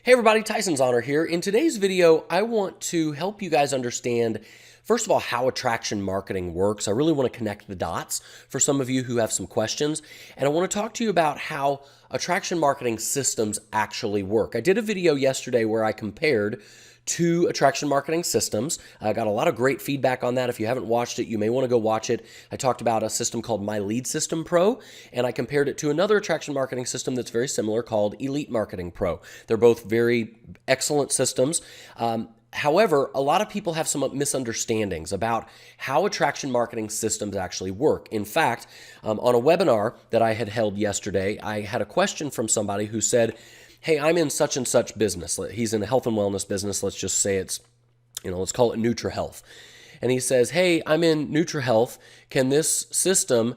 Hey everybody, Tyson's Honor here. In today's video, I want to help you guys understand, first of all, how attraction marketing works. I really want to connect the dots for some of you who have some questions. And I want to talk to you about how attraction marketing systems actually work. I did a video yesterday where I compared two attraction marketing systems. I got a lot of great feedback on that. If you haven't watched it, you may want to go watch it. I talked about a system called My Lead System Pro, and I compared it to another attraction marketing system that's very similar called Elite Marketing Pro. They're both very excellent systems. However, a lot of people have some misunderstandings about how attraction marketing systems actually work. In fact, on a webinar that I had held yesterday, I had a question from somebody who said, hey, I'm in such and such business. He's in a health and wellness business. Let's just say it's, let's call it NutriHealth. And he says, hey, I'm in NutriHealth. Can this system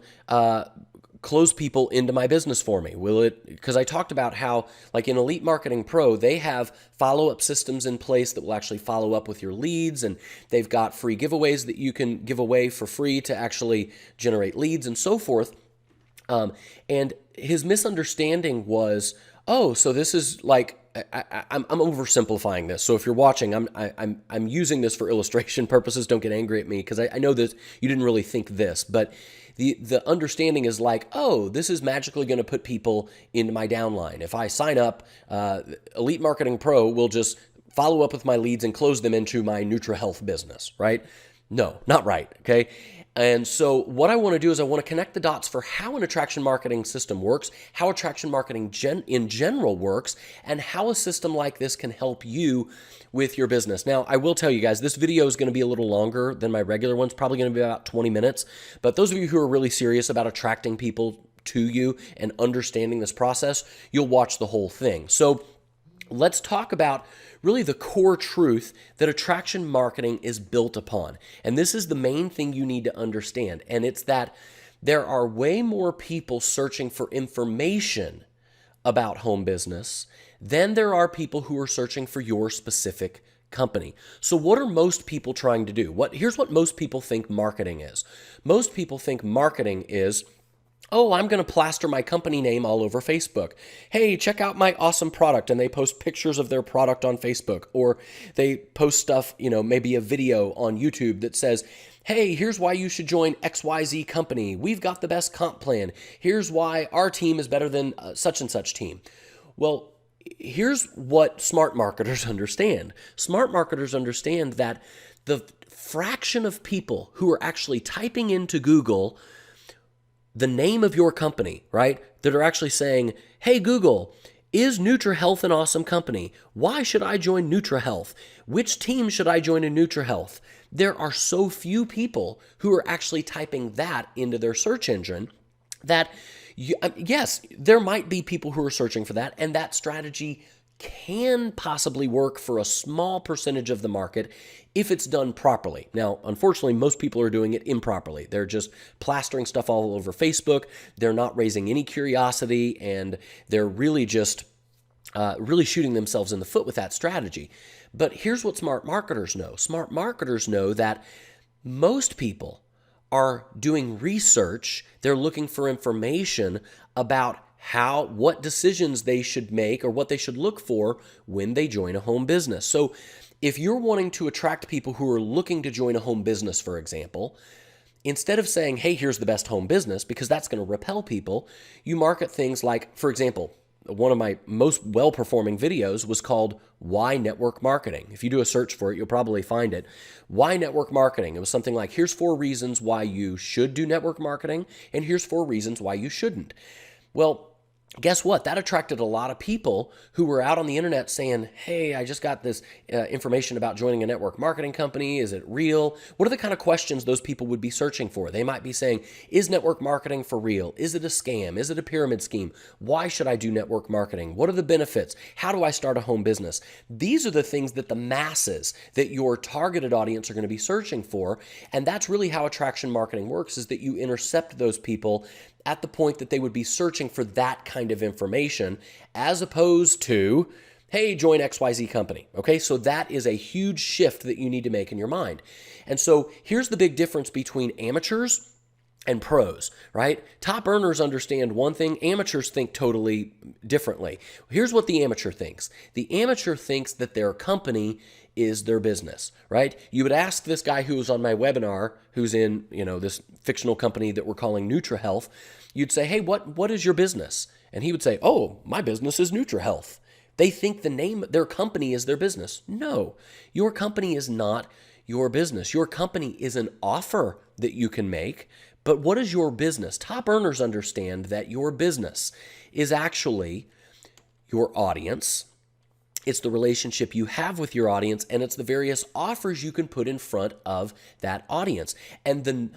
close people into my business for me? Will it? Because I talked about how, like in Elite Marketing Pro, they have follow-up systems in place that will actually follow up with your leads, and they've got free giveaways that you can give away for free to actually generate leads and so forth. And his misunderstanding was, oh, so this is like, I'm oversimplifying this. So if you're watching, I'm using this for illustration purposes. Don't get angry at me because I know that you didn't really think this, but the understanding is like, oh, this is magically going to put people into my downline. If I sign up, Elite Marketing Pro will just follow up with my leads and close them into my NutriHealth business, right? No, not right, okay? And so what I want to do is I want to connect the dots for how an attraction marketing system works, how attraction marketing in general works, and how a system like this can help you with your business. Now, I will tell you guys, this video is going to be a little longer than my regular ones, probably going to be about 20 minutes. But those of you who are really serious about attracting people to you and understanding this process, you'll watch the whole thing. So let's talk about really the core truth that attraction marketing is built upon. And this is the main thing you need to understand. And it's that there are way more people searching for information about home business than there are people who are searching for your specific company. So what are most people trying to do? Here's what most people think marketing is. Most people think marketing is, oh, I'm going to plaster my company name all over Facebook. Hey, check out my awesome product. And they post pictures of their product on Facebook, or they post stuff, maybe a video on YouTube that says, hey, here's why you should join XYZ company. We've got the best comp plan. Here's why our team is better than such and such team. Well, here's what smart marketers understand. Smart marketers understand that the fraction of people who are actually typing into Google the name of your company, right, that are actually saying, hey, Google, is NutriHealth an awesome company? Why should I join NutriHealth? Which team should I join in NutriHealth? There are so few people who are actually typing that into their search engine that, yes, there might be people who are searching for that, and that strategy can possibly work for a small percentage of the market if it's done properly. Now, unfortunately, most people are doing it improperly. They're just plastering stuff all over Facebook. They're not raising any curiosity, and they're really just really shooting themselves in the foot with that strategy. But here's what smart marketers know. Smart marketers know that most people are doing research. They're looking for information about what decisions they should make or what they should look for when they join a home business. So if you're wanting to attract people who are looking to join a home business, for example, instead of saying, hey, here's the best home business, because that's going to repel people, you market things like, for example, one of my most well-performing videos was called Why Network Marketing. If you do a search for it, you'll probably find it. Why Network Marketing? It was something like, here's 4 reasons why you should do network marketing, and here's 4 reasons why you shouldn't. Well, guess what? That attracted a lot of people who were out on the internet saying, hey, I just got this information about joining a network marketing company. Is it real? What are the kind of questions those people would be searching for? They might be saying, is network marketing for real? Is it a scam? Is it a pyramid scheme? Why should I do network marketing? What are the benefits? How do I start a home business? These are the things that the masses, that your targeted audience are going to be searching for. And that's really how attraction marketing works, is that you intercept those people at the point that they would be searching for that kind of information, as opposed to, hey, join XYZ company. Okay, so that is a huge shift that you need to make in your mind. And so here's the big difference between amateurs and pros, right? Top earners understand one thing, amateurs think totally differently. Here's what the amateur thinks. The amateur thinks that their company is their business, right? You would ask this guy who was on my webinar, who's in, this fictional company that we're calling NutraHealth, you'd say, "Hey, what is your business?" And he would say, "Oh, my business is NutraHealth." They think the name, their company is their business. No, your company is not your business. Your company is an offer that you can make. But what is your business? Top earners understand that your business is actually your audience. It's the relationship you have with your audience, and it's the various offers you can put in front of that audience. And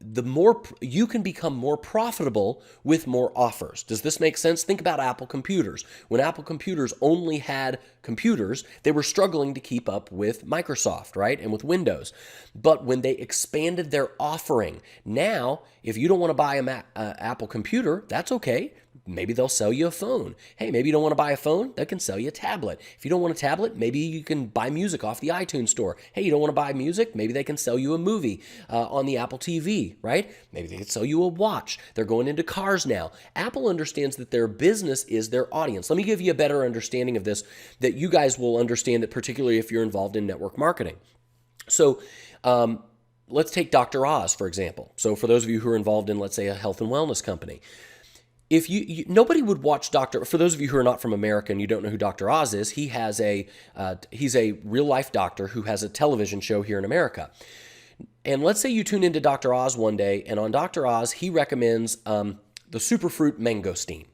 the more you can become more profitable with more offers. Does this make sense? Think about Apple computers. When Apple computers only had computers, they were struggling to keep up with Microsoft, right? And with Windows. But when they expanded their offering, now, if you don't want to buy an Apple computer, that's okay. Maybe they'll sell you a phone. Hey, maybe you don't want to buy a phone? They can sell you a tablet. If you don't want a tablet, maybe you can buy music off the iTunes store. Hey, you don't want to buy music? Maybe they can sell you a movie on the Apple TV, right? Maybe they can sell you a watch. They're going into cars now. Apple understands that their business is their audience. Let me give you a better understanding of this that you guys will understand it, particularly if you're involved in network marketing. So, let's take Dr. Oz, for example. So for those of you who are involved in, let's say, a health and wellness company, if nobody would watch for those of you who are not from America and you don't know who Dr. Oz is, he's a real life doctor who has a television show here in America. And let's say you tune into Dr. Oz one day, and on Dr. Oz, he recommends the superfruit mangosteen.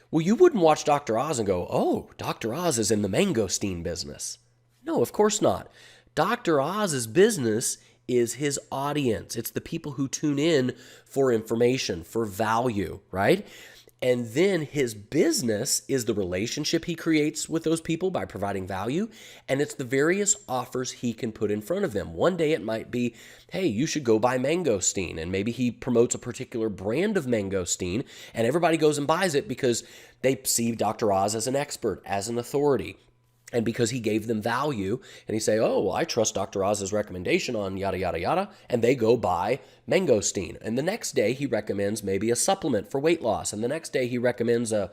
Well, you wouldn't watch Dr. Oz and go, "Oh, Dr. Oz is in the mangosteen business." No, of course not. Dr. Oz's business is his audience. It's the people who tune in for information, for value, right? And then his business is the relationship he creates with those people by providing value, and it's the various offers he can put in front of them. One day it might be, "Hey, you should go buy mangosteen," and maybe he promotes a particular brand of mangosteen, and everybody goes and buys it because they see Dr. Oz as an expert, as an authority. And because he gave them value, and he say, "Oh, well, I trust Dr. Oz's recommendation on yada, yada, yada," and they go buy mangosteen. And the next day he recommends maybe a supplement for weight loss. And the next day he recommends a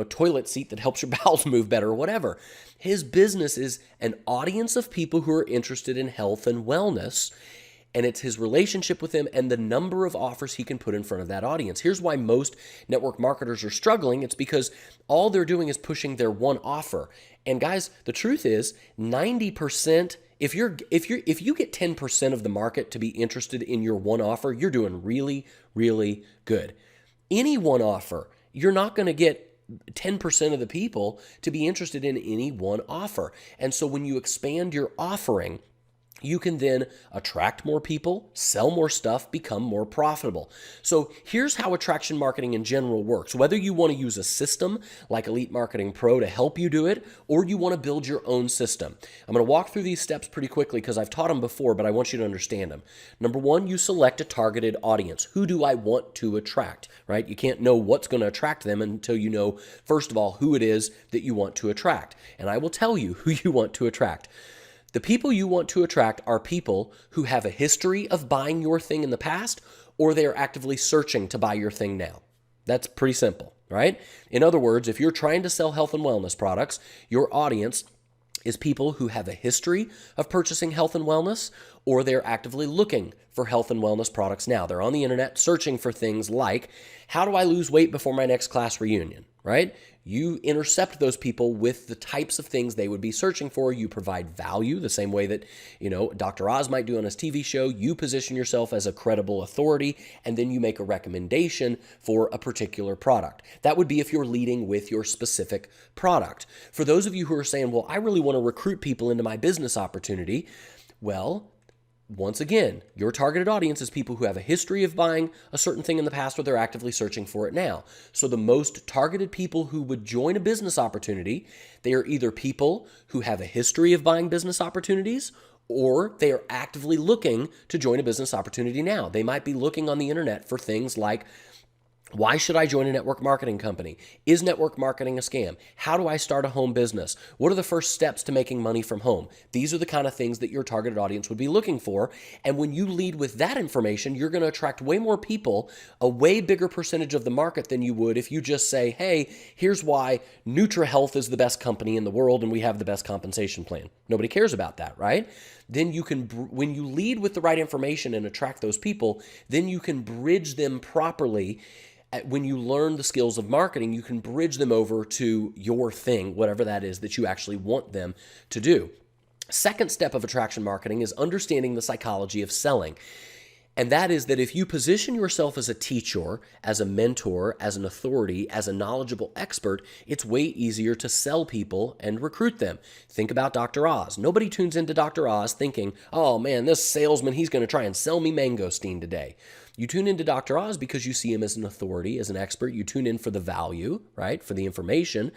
toilet seat that helps your bowels move better or whatever. His business is an audience of people who are interested in health and wellness. And it's his relationship with them and the number of offers he can put in front of that audience. Here's why most network marketers are struggling. It's because all they're doing is pushing their one offer. And guys, the truth is 90%, if you get 10% of the market to be interested in your one offer, you're doing really, really good. Any one offer, you're not going to get 10% of the people to be interested in any one offer. And so when you expand your offering, you can then attract more people, sell more stuff, become more profitable. So here's how attraction marketing in general works. Whether you want to use a system like Elite Marketing Pro to help you do it, or you want to build your own system. I'm going to walk through these steps pretty quickly because I've taught them before, but I want you to understand them. Number one, you select a targeted audience. Who do I want to attract, right? You can't know what's going to attract them until you know, first of all, who it is that you want to attract. And I will tell you who you want to attract. The people you want to attract are people who have a history of buying your thing in the past, or they are actively searching to buy your thing now. That's pretty simple, right? In other words, if you're trying to sell health and wellness products, your audience is people who have a history of purchasing health and wellness, or they're actively looking for health and wellness products now. They're on the internet searching for things like, how do I lose weight before my next class reunion, right? You intercept those people with the types of things they would be searching for. You provide value the same way that, Dr. Oz might do on his TV show. You position yourself as a credible authority, and then you make a recommendation for a particular product. That would be if you're leading with your specific product. For those of you who are saying, well, I really want to recruit people into my business opportunity, well, once again, your targeted audience is people who have a history of buying a certain thing in the past, or they're actively searching for it now. So the most targeted people who would join a business opportunity, they are either people who have a history of buying business opportunities, or they are actively looking to join a business opportunity now. They might be looking on the internet for things like Why should I join a network marketing company? Is network marketing a scam? How do I start a home business? What are the first steps to making money from home? These are the kind of things that your targeted audience would be looking for. And when you lead with that information, you're going to attract way more people, a way bigger percentage of the market than you would if you just say, hey, here's why NutraHealth is the best company in the world and we have the best compensation plan. Nobody cares about that, right? Then you can, when you lead with the right information and attract those people, then you can bridge them properly. When you learn the skills of marketing, you can bridge them over to your thing, whatever that is that you actually want them to do. Second step of attraction marketing is understanding the psychology of selling. And that is that if you position yourself as a teacher, as a mentor, as an authority, as a knowledgeable expert, it's way easier to sell people and recruit them. Think about Dr. Oz. Nobody tunes into Dr. Oz thinking, oh man, this salesman, he's going to try and sell me mangosteen today. You tune into Dr. Oz because you see him as an authority, as an expert. You tune in for the value, right, for the information.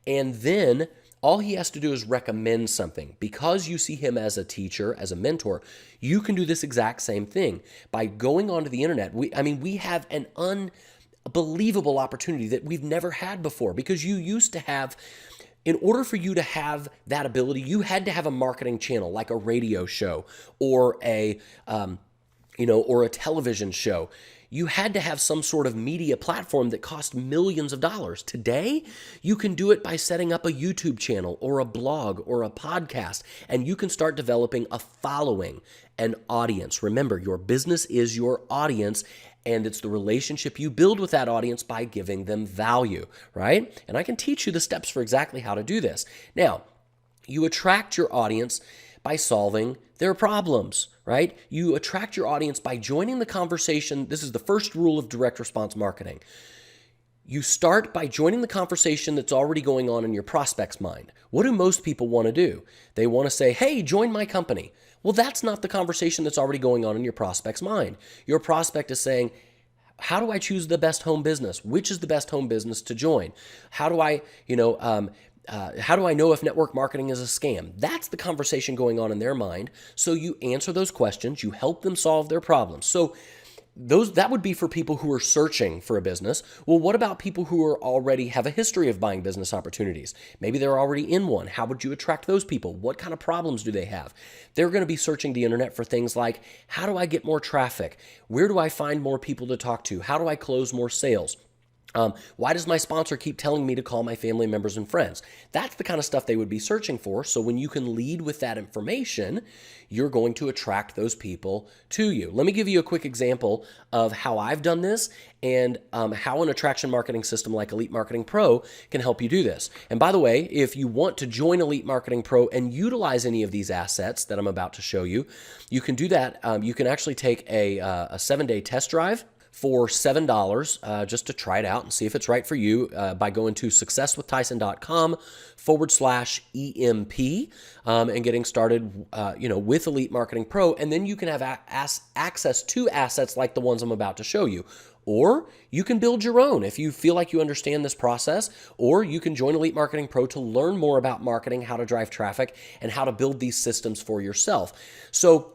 And then all he has to do is recommend something. Because you see him as a teacher, as a mentor, you can do this exact same thing. By going onto the internet, we have an unbelievable opportunity that we've never had before, because you used to have, in order for you to have that ability, you had to have a marketing channel like a radio show or a television show. You had to have some sort of media platform that cost millions of dollars. Today, you can do it by setting up a YouTube channel or a blog or a podcast, and you can start developing a following, an audience. Remember, your business is your audience, and it's the relationship you build with that audience by giving them value, right? And I can teach you the steps for exactly how to do this. Now, you attract your audience by solving their problems, right? You attract your audience by joining the conversation. This is the first rule of direct response marketing. You start by joining the conversation that's already going on in your prospect's mind. What do most people want to do? They want to say, hey, join my company. Well, that's not the conversation that's already going on in your prospect's mind. Your prospect is saying, how do I choose the best home business? Which is the best home business to join? How do I know if network marketing is a scam? That's the conversation going on in their mind. So you answer those questions, you help them solve their problems. So that would be for people who are searching for a business. Well, what about people who already have a history of buying business opportunities? Maybe they're already in one. How would you attract those people? What kind of problems do they have? They're going to be searching the internet for things like, how do I get more traffic? Where do I find more people to talk to? How do I close more sales? Why does my sponsor keep telling me to call my family members and friends? That's the kind of stuff they would be searching for. So when you can lead with that information, you're going to attract those people to you. Let me give you a quick example of how I've done this and how an attraction marketing system like Elite Marketing Pro can help you do this. And by the way, if you want to join Elite Marketing Pro and utilize any of these assets that I'm about to show you, you can do that. You can actually take a 7-day test drive for $7 just to try it out and see if it's right for you by going to successwithtyson.com/EMP and getting started with Elite Marketing Pro. And then you can have access to assets like the ones I'm about to show you. Or you can build your own if you feel like you understand this process, or you can join Elite Marketing Pro to learn more about marketing, how to drive traffic, and how to build these systems for yourself. So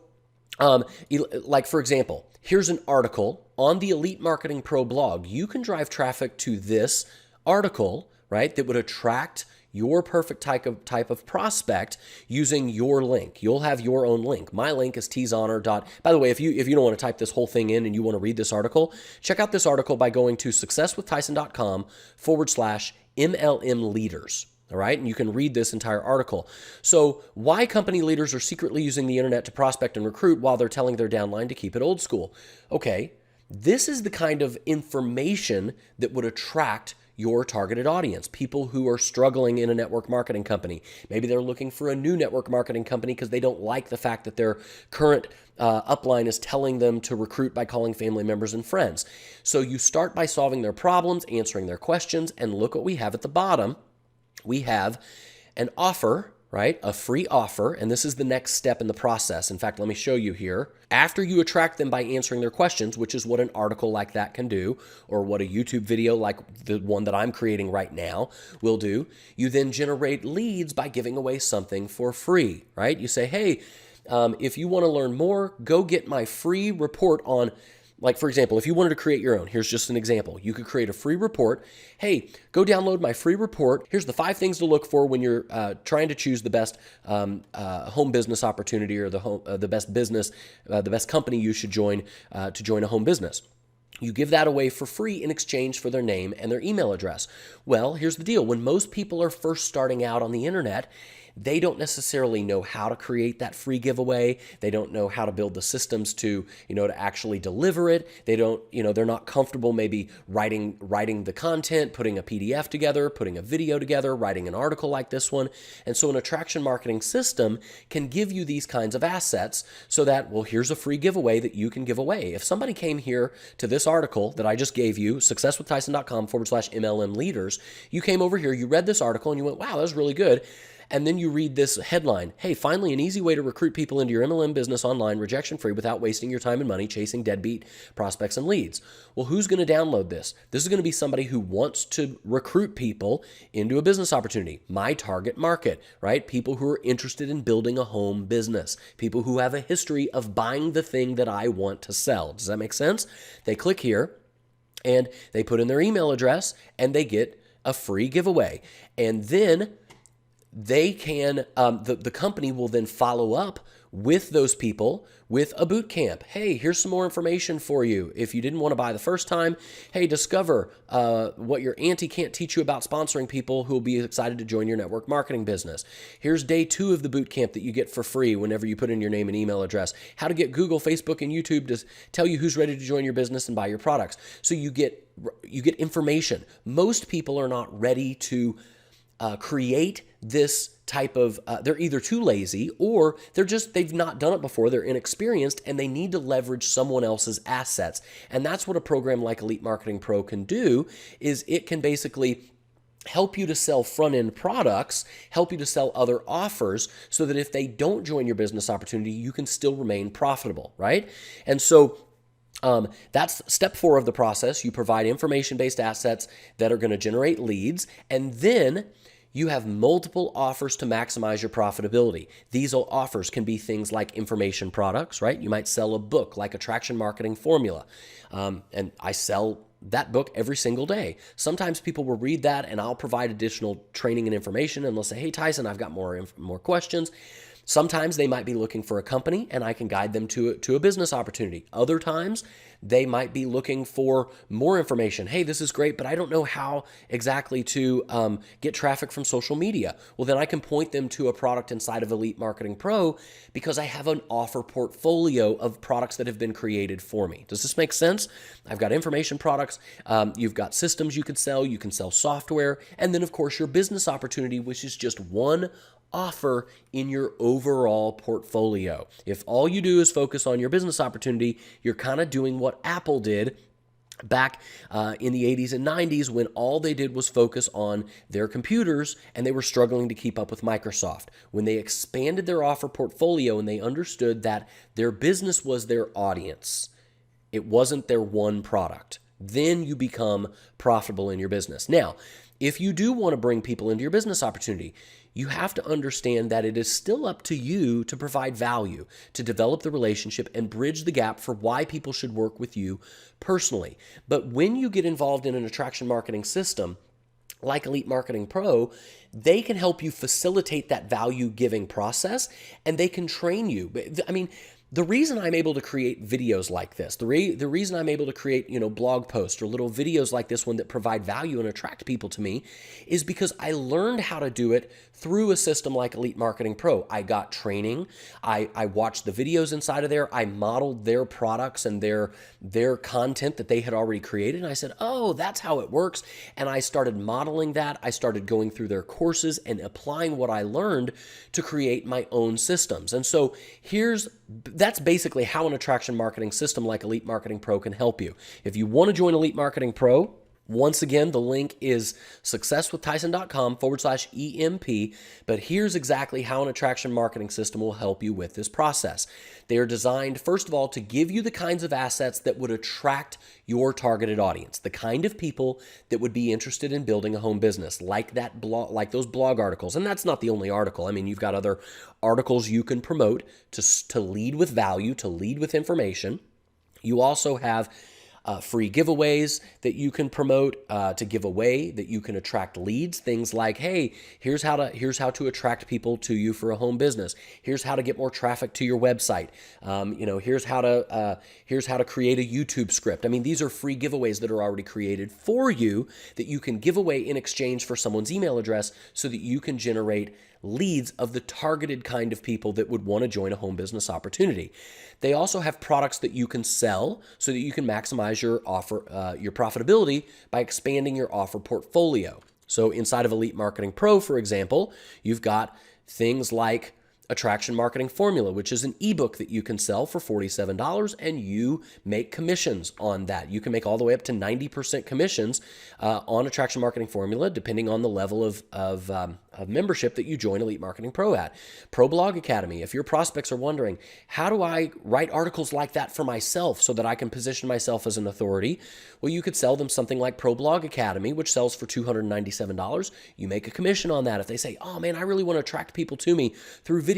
like for example, here's an article on the Elite Marketing Pro blog. You can drive traffic to this article, right, that would attract your perfect type of prospect using your link. You'll have your own link. My link is tshonor. By the way, if you don't want to type this whole thing in and you want to read this article, check out this article by going to successwithtyson.com/MLM leaders. All right, and you can read this entire article. So why company leaders are secretly using the internet to prospect and recruit while they're telling their downline to keep it old school. Okay, this is the kind of information that would attract your targeted audience, people who are struggling in a network marketing company. Maybe they're looking for a new network marketing company because they don't like the fact that their current upline is telling them to recruit by calling family members and friends. So you start by solving their problems, answering their questions, and look what we have at the bottom. We have an offer, right? A free offer, and this is the next step in the process. In fact, let me show you here. After you attract them by answering their questions, which is what an article like that can do, or what a YouTube video like the one that I'm creating right now will do, you then generate leads by giving away something for free, right? You say, hey, if you want to learn more, go get my free report on Like, for example, if you wanted to create your own, here's just an example. You could create a free report. Hey, go download my free report. Here's the 5 things to look for when you're trying to choose the best home business opportunity, or the best business, the best company you should join to join a home business. You give that away for free in exchange for their name and their email address. Well, here's the deal. When most people are first starting out on the internet, they don't necessarily know how to create that free giveaway. They don't know how to build the systems to actually deliver it. They don't, they're not comfortable maybe writing the content, putting a PDF together, putting a video together, writing an article like this one. And so an attraction marketing system can give you these kinds of assets so that, well, here's a free giveaway that you can give away. If somebody came here to this article that I just gave you, successwithtyson.com/MLM leaders, you came over here, you read this article and you went, wow, that was really good. And then you read this headline, hey, finally an easy way to recruit people into your MLM business online, rejection-free, without wasting your time and money chasing deadbeat prospects and leads. Well, who's going to download this? This is going to be somebody who wants to recruit people into a business opportunity. My target market, right? People who are interested in building a home business. People who have a history of buying the thing that I want to sell. Does that make sense? They click here and they put in their email address and they get a free giveaway. And then they can, the company will then follow up with those people with a boot camp. Hey, here's some more information for you. If you didn't want to buy the first time, hey, discover what your auntie can't teach you about sponsoring people who will be excited to join your network marketing business. Here's day 2 of the boot camp that you get for free whenever you put in your name and email address. How to get Google, Facebook, and YouTube to tell you who's ready to join your business and buy your products. So you get information. Most people are not ready to create this type of, they're either too lazy or they've not done it before, they're inexperienced, and they need to leverage someone else's assets. And that's what a program like Elite Marketing Pro can do, is it can basically help you to sell front-end products, help you to sell other offers, so that if they don't join your business opportunity, you can still remain profitable, right? And so that's step 4 of the process. You provide information-based assets that are going to generate leads, and then you have multiple offers to maximize your profitability. These offers can be things like information products, right? You might sell a book like Attraction Marketing Formula, and I sell that book every single day. Sometimes people will read that and I'll provide additional training and information, and they'll say, hey, Tyson, I've got more questions. Sometimes they might be looking for a company and I can guide them to a business opportunity. Other times they might be looking for more information. Hey, this is great, but I don't know how exactly to get traffic from social media. Well, then I can point them to a product inside of Elite Marketing Pro because I have an offer portfolio of products that have been created for me. Does this make sense? I've got information products. You've got systems you could sell. You can sell software. And then, of course, your business opportunity, which is just one offer in your overall portfolio. If all you do is focus on your business opportunity, you're kind of doing what Apple did back in the 80s and 90s, when all they did was focus on their computers and they were struggling to keep up with Microsoft. When they expanded their offer portfolio and they understood that their business was their audience, it wasn't their one product, then you become profitable in your business. Now, if you do want to bring people into your business opportunity, you have to understand that it is still up to you to provide value, to develop the relationship and bridge the gap for why people should work with you personally. But when you get involved in an attraction marketing system like Elite Marketing Pro, they can help you facilitate that value giving process, and they can train you. I mean, the reason I'm able to create videos like this, the reason I'm able to create, blog posts or little videos like this one that provide value and attract people to me, is because I learned how to do it through a system like Elite Marketing Pro. I got training. I watched the videos inside of there. I modeled their products and their content that they had already created. And I said, oh, that's how it works. And I started modeling that. I started going through their courses and applying what I learned to create my own systems. And so that's basically how an attraction marketing system like Elite Marketing Pro can help you. If you want to join Elite Marketing Pro, once again, the link is successwithtyson.com/EMP, but here's exactly how an attraction marketing system will help you with this process. They are designed, first of all, to give you the kinds of assets that would attract your targeted audience, the kind of people that would be interested in building a home business, like those blog articles. And that's not the only article. I mean, you've got other articles you can promote to lead with value, to lead with information. You also have free giveaways that you can promote to give away, that you can attract leads. Things like, hey, here's how to attract people to you for a home business. Here's how to get more traffic to your website. Here's how to create a YouTube script. I mean, these are free giveaways that are already created for you that you can give away in exchange for someone's email address, so that you can generate leads of the targeted kind of people that would want to join a home business opportunity. They also have products that you can sell so that you can maximize your offer, your profitability by expanding your offer portfolio. So inside of Elite Marketing Pro, for example, you've got things like Attraction Marketing Formula, which is an ebook that you can sell for $47, and you make commissions on that. You can make all the way up to 90% commissions on Attraction Marketing Formula, depending on the level of membership that you join Elite Marketing Pro at. Pro Blog Academy, if your prospects are wondering, how do I write articles like that for myself so that I can position myself as an authority? Well, you could sell them something like Pro Blog Academy, which sells for $297. You make a commission on that. If they say, oh man, I really want to attract people to me through video,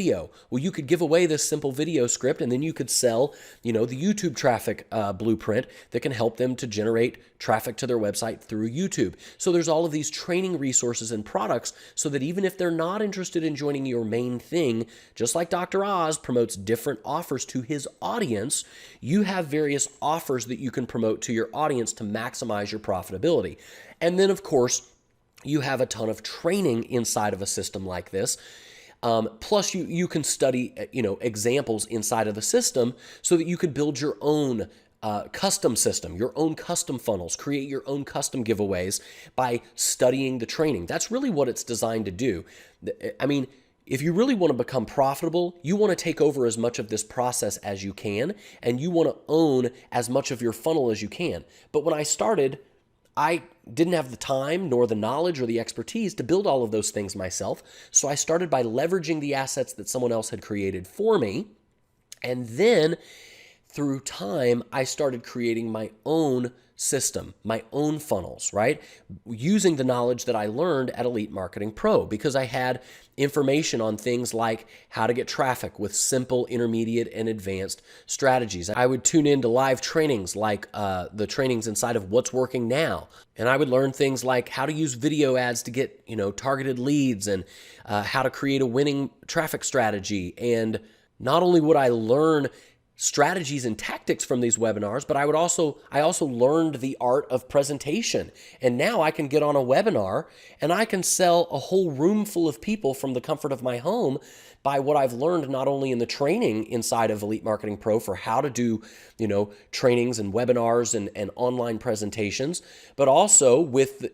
well, you could give away this simple video script, and then you could sell, the YouTube traffic blueprint that can help them to generate traffic to their website through YouTube. So there's all of these training resources and products, so that even if they're not interested in joining your main thing, just like Dr. Oz promotes different offers to his audience, you have various offers that you can promote to your audience to maximize your profitability. And then, of course, you have a ton of training inside of a system like this. Plus, you can study, examples inside of the system so that you could build your own custom system, your own custom funnels, create your own custom giveaways by studying the training. That's really what it's designed to do. I mean, if you really want to become profitable, you want to take over as much of this process as you can, and you want to own as much of your funnel as you can. But when I started, I didn't have the time nor the knowledge or the expertise to build all of those things myself. So I started by leveraging the assets that someone else had created for me. And then through time, I started creating my own system, my own funnels, right? Using the knowledge that I learned at Elite Marketing Pro, because I had information on things like how to get traffic with simple, intermediate, and advanced strategies. I would tune into live trainings like the trainings inside of What's Working Now. And I would learn things like how to use video ads to get, targeted leads, and how to create a winning traffic strategy. And not only would I learn strategies and tactics from these webinars, but I also learned the art of presentation. And now I can get on a webinar and I can sell a whole room full of people from the comfort of my home by what I've learned, not only in the training inside of Elite Marketing Pro for how to do, trainings and webinars and online presentations, but also with,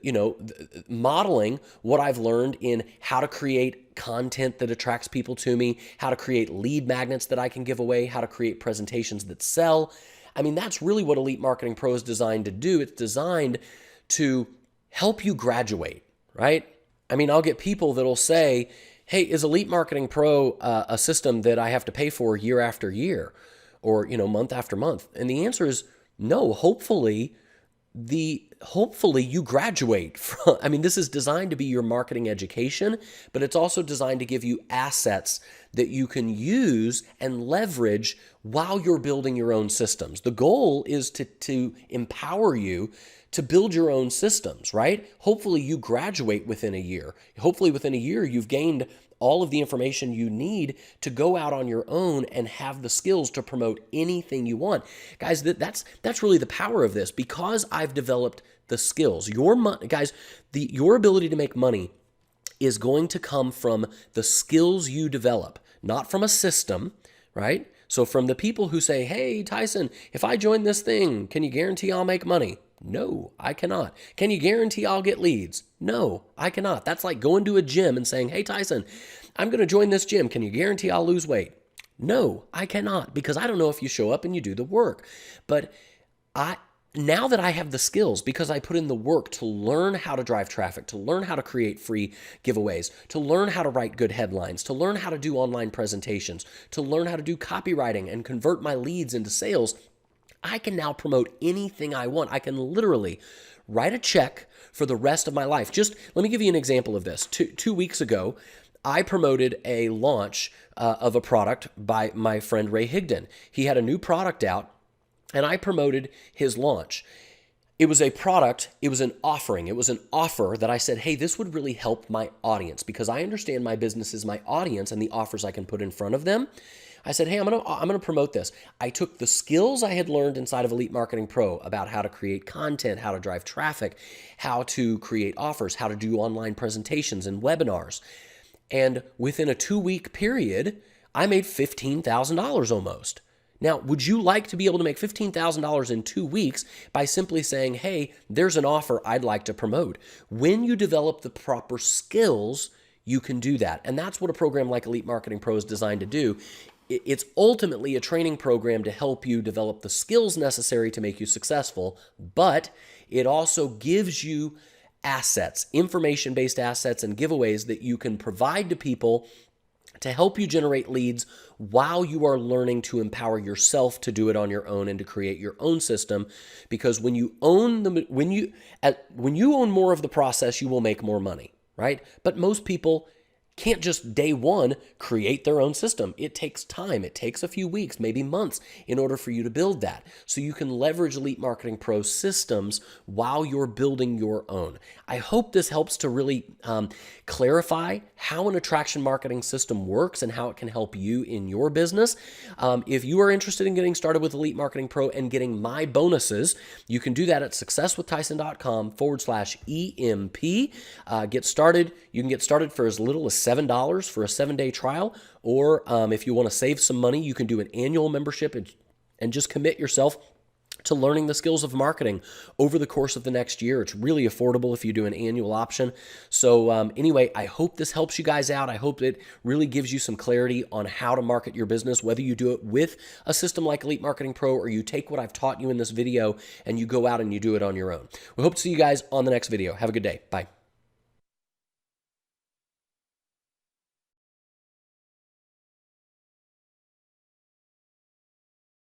modeling what I've learned in how to create content that attracts people to me, how to create lead magnets that I can give away, how to create presentations that sell. I mean, that's really what Elite Marketing Pro is designed to do. It's designed to help you graduate, right? I mean, I'll get people that'll say, hey, is Elite Marketing Pro a system that I have to pay for year after year or, month after month? And the answer is no. Hopefully you graduate from, this is designed to be your marketing education, but it's also designed to give you assets that you can use and leverage while you're building your own systems. The goal is to empower you to build your own systems, right? Hopefully you graduate within a year. Hopefully within a year you've gained all of the information you need to go out on your own and have the skills to promote anything you want. Guys, that's really the power of this. Because I've developed the skills, your ability to make money is going to come from the skills you develop, not from a system, right? So from the people who say, hey, Tyson, if I join this thing, can you guarantee I'll make money? No, I cannot. Can you guarantee I'll get leads? No, I cannot. That's like going to a gym and saying, hey, Tyson, I'm going to join this gym. Can you guarantee I'll lose weight? No, I cannot, because I don't know if you show up and you do the work. But now that I have the skills, because I put in the work to learn how to drive traffic, to learn how to create free giveaways, to learn how to write good headlines, to learn how to do online presentations, to learn how to do copywriting and convert my leads into sales, I can now promote anything I want. I can literally write a check for the rest of my life. Just let me give you an example of this. Two weeks ago, I promoted a launch of a product by my friend Ray Higdon. He had a new product out, and I promoted his launch. It was a product, it was an offering, it was an offer that I said, hey, this would really help my audience because I understand my business is my audience and the offers I can put in front of them. I said, hey, I'm gonna promote this. I took the skills I had learned inside of Elite Marketing Pro about how to create content, how to drive traffic, how to create offers, how to do online presentations and webinars. And within a 2-week period, I made $15,000 almost. Now, would you like to be able to make $15,000 in 2 weeks by simply saying, hey, there's an offer I'd like to promote? When you develop the proper skills, you can do that. And that's what a program like Elite Marketing Pro is designed to do. It's ultimately a training program to help you develop the skills necessary to make you successful, but it also gives you assets, information-based assets and giveaways that you can provide to people to help you generate leads while you are learning to empower yourself to do it on your own and to create your own system. Because when you own when you own more of the process, you will make more money, right? But most people can't just day one create their own system. It takes time. It takes a few weeks, maybe months in order for you to build that. So you can leverage Elite Marketing Pro systems while you're building your own. I hope this helps to really clarify how an attraction marketing system works and how it can help you in your business. If you are interested in getting started with Elite Marketing Pro and getting my bonuses, you can do that at successwithtyson.com/EMP. Get started. You can get started for as little as $7 for a 7-day trial, or if you want to save some money, you can do an annual membership and just commit yourself to learning the skills of marketing over the course of the next year. It's really affordable if you do an annual option. So anyway, I hope this helps you guys out. I hope it really gives you some clarity on how to market your business, whether you do it with a system like Elite Marketing Pro or you take what I've taught you in this video and you go out and you do it on your own. We hope to see you guys on the next video. Have a good day. Bye.